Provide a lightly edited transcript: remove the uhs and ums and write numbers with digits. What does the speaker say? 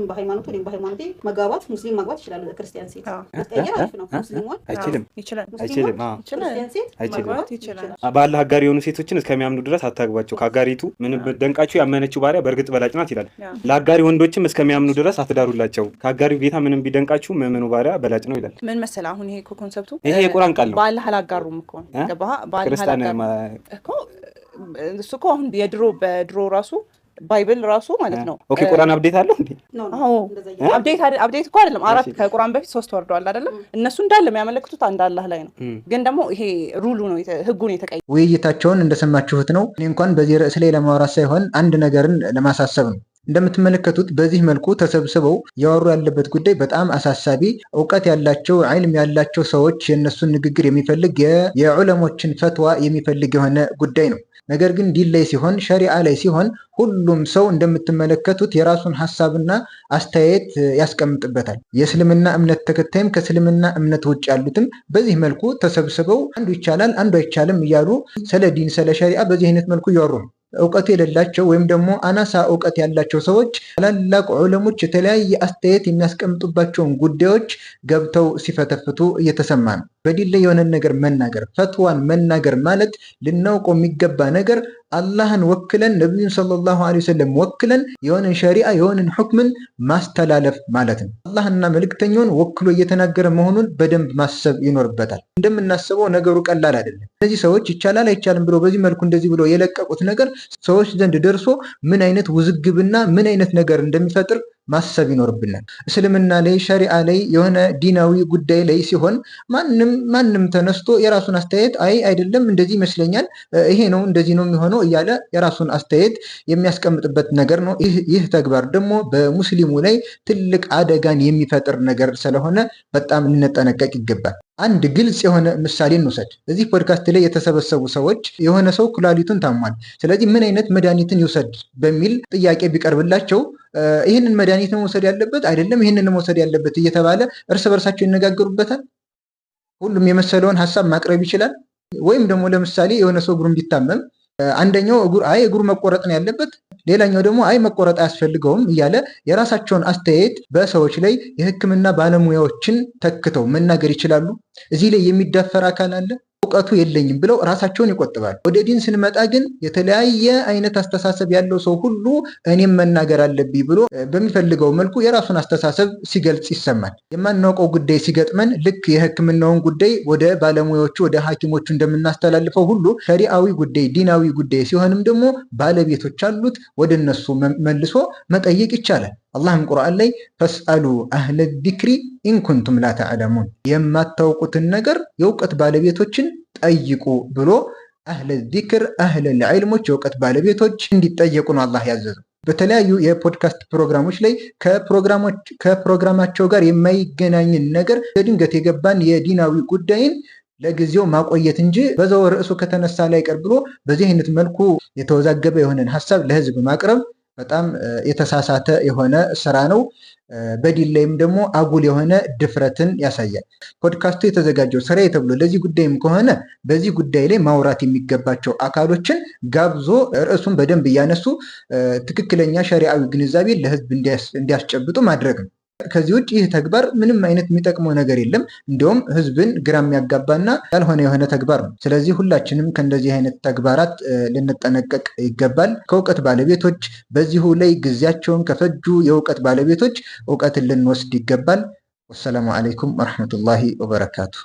በሃይማኖቱ እኔም በሃይማኖቴ መጋባት ሙስሊም ማግባት ይችላል ክርስቲያን ሴት መቀየር አሪፍ ነው ሙስሊሙን አይችልም ክርስቲያን ሴት ማግባት ይችላል ባላህ አጋሪ የሆኑ ሴቶችን እስከሚያምኑ ድረስ አታግባቸው ከአጋሪቱ ምንም ደንቃችሁ ያመነችው ባሪያ በእርግጥ በላጭ ናት ይላል ለአጋሪ ወንዶችም እስከሚያምኑ ድረስ አትዳሩላቸው ከአጋሪው ጌታ ምንም ቢደንቃችሁ ምእመኑ ባሪያ በላጭ ነው ይላል ምን መሰለህ አሁን ይሄ ኮንሰፕቱ ይሄ የቁርአን ቃል ነው ባላህ አላጋሩም እኮ ገባህ ባላህ አላጋሩም እኮ እሱ እኮ አሁን በድሮ ራሱ ባይብል ራሱ ማለት ነው ኦኬ ቁርአን አፕዴት አለው እንዴ አዎ አፕዴት እኮ አይደለም 4 ከቁርአን በፊት 3 ወርደዋል አይደለ እነሱ እንዳለ የሚያመለክቱት አንድ አላህ ላይ ነው ግን ደግሞ ይሄ ሩሉ ነው ህጉን የተቀየረ ውይይታቸውን እንደሰማችሁት ነው እኔ እንኳን በዚህ ርዕስ ላይ ለማውራት ሳይሆን አንድ ነገርን ለማሳሰብ ነው እንደምትመለከቱት በዚህ መልኩ ተሰብስበው ያወሩ ያለበት ጉዳይ በጣም አሳሳቢ ዕውቀት ያላቸው ዒልም ያላቸው ሰዎች የነሱን ንግግር የሚፈልግ የዑለሞችን ፈትዋ የሚፈልግ የሆነ ጉዳይ ነው ነገር ግን ዲን ላይ ሲሆን ሸሪዓ ላይ ሲሆን ሁሉም ሰው እንደምትመለከቱት የራሱን ሐሳብና አስተያየት ያስቀምጥበታል የእስልምና እምነት ተከታይም ከእስልምና እምነት ውጭ ያሉትም በዚህ መልኩ ተሰብስበው አንዱ ይቻላል አንዱ አይቻልም እያሉ ስለ ዲን ስለ ሸሪዓ በዚህ አይነት መልኩ እያወሩ ነው ዕውቀት የሌላቸው ወይም ደግሞ አናሳ ዕውቀት ያላቸው ሰዎች ታላላቅ ዑለሞች የተለያየ አስተያየት የሚያስቀምጡባቸውን ጉዳዮች ገብተው ሲፈተፍቱ እየተሰማ ነው በዲን ላይ የሆነ ነገር መናገር ፈትዋን መናገር ማለት ልናውቀው የሚገባ ነገር አላህን ወክለን ነብዩን ሰለላሁ ዐለይሂ ወሰለም ወክለን የሆነን ሸሪዓ የሆነን ሁክምን ማስተላለፍ ማለት ነው አላህና መልእክተኛውን ወክሎ እየተናገረ መሆኑን በደንብ ማሰብ ይኖርበታል እንደምናስበው ነገሩ ቀላል አይደለም እነዚህ ሰዎች ይቻላል አይቻልም ብሎ በዚህ መልኩ እንደዚህ ብሎ የለቀቁት ነገር ሰዎች ዘንድ ደርሶ ምን አይነት ውዝግብና ምን አይነት ነገር እንደሚፈጥር ማሰብ ይኖርብናል እስልምና ላይ ሸሪዓ ላይ የሆነ ዲናዊ ጉዳይ ላይ ሲሆን ማንም ተነስቶ የራሱን አስተያየት አይደለም እንደዚህ ይመስለኛል ይሄ ነው እንደዚህ ነው የሚሆነው እያለ የራሱን አስተያየት የሚያስቀምጥበት ነገር ነው ይህ ተግባር ደግሞ በሙስሊሙ ላይ ትልቅ አደጋን የሚፈጥር ነገር ስለሆነ በጣም ልንጠነቀቅ ይገባል አንድ ግልጽ የሆነ ምሳሌ እንውሰድ እዚህ ፖድካስት ላይ የተሰበሰቡ ሰዎች የሆነ ሰው ኩላሊቱን ታሟል ስለዚህ ምን አይነት መድኃኒትን ይውሰድ በሚል ጥያቄ ቢቀርብላቸው ይህንን መድኃኒት ነው መውሰድ ያለበት አይደለም ይህንን መውሰድ ያለበት እየተባለ እርስ በርሳቸው ይነጋገሩበታል ሁሉም የመሰለውን ሐሳብ ማቅረብ ይችላል ወይም ደግሞ ለምሳሌ የሆነ ሰው እግሩን ቢታመም አንደኛው እግሩ መቆረጥ ነው ያለበት ሌላኛው ደግሞ መቆረጥ አያስፈልገውም እያለ የራሳቸውን አስተያየት በሰዎች ላይ የሕክምና ባለሙያዎችን ተክተው መናገር ይችላሉ እዚህ ላይ የሚዳፈር አካል አለ ዕውቀቱ የለኝም ብለው ራሳቸውን ይቆጥባሉ ወደ ዲን ስንመጣ ግን የተለያየ አይነት አስተሳሰብ ያለው ሰው ሁሉ እኔም መናገር አለብኝ ብሎ በሚፈልገው መልኩ የራሱን አስተሳሰብ ሲገልጽ ይሰማል የማናውቀው ጉዳይ ሲገጥመን ልክ የሕክምናውን ጉዳይ ወደ ባለሙያዎቹ ወደ ሐኪሞቹ እንደምናስተላልፈው ሁሉ ሸሪዓዊ ጉዳይ ዲናዊ ጉዳይ ሲሆንም ደግሞ ባለቤቶች አሉት ወደ እነሱ መልሶ መጠየቅ ይቻላል አላህም ቁርአን ላይ ፈስአሉ አህለ ዚክሪ ኢንኩንቱም ላ ተዕለሙን የማታውቁትን ነገር የእውቀት ባለቤቶችን ጠይቁ ብሎ አህለ ዚክር አህለ ዒልሞች የእውቀት ባለቤቶች እንዲጠየቁ ነው አላህ ያዘዘው በተለያዩ የፖድካስት ፕሮግራሞች ላይ ከፕሮግራማቸው ጋር የማይገናኝን ነገር በድንገት የገባን የዲናዊ ጉዳይን ለጊዜው ማቆየት እንጂ በዛው ርዕሱ ከተነሳ ላይ ቀር ብሎ በዚህ አይነት መልኩ የተወዛገበ የሆነን ሐሳብ ለህዝብ ማቅረብ በጣም የተሳሳተ የሆነ ስራ ነው በዲን ላይም ደግሞ አጉል የሆነ ድፍረትን ያሳያል ፖድካስቱ የተዘጋጀው ስራዬ ተብሎ ለዚህ ጉዳይም ከሆነ በዚህ ጉዳይ ላይ ማውራት የሚገባቸው አካሎችን ጋብዞ ርዕሱን በደንብ እያነሱ ትክክለኛ ሸሪዓዊ ግንዛቤ ለህዝብ እንዲያስጨብጡ ማድረግ ነው ከዚህ ውጭ ይህ ተግባር ምንም አይነት የሚጠቅመው ነገር የለም እንዲሁም ህዝብን ግራ የሚያጋባና ያልሆነ የሆነ ተግባር ነው ስለዚህ ሁላችንም ከእንደዚህ አይነት ተግባራት ልንጠነቀቅ ይገባል ከእውቀት ባለቤቶች በዚሁ ላይ ጊዜያቸውን ከፈጁ የእውቀት ባለቤቶች እውቀትን ልንወስድ ይገባል ወሰላሙ አለይኩም ወራህመቱላሂ ወበረካቱ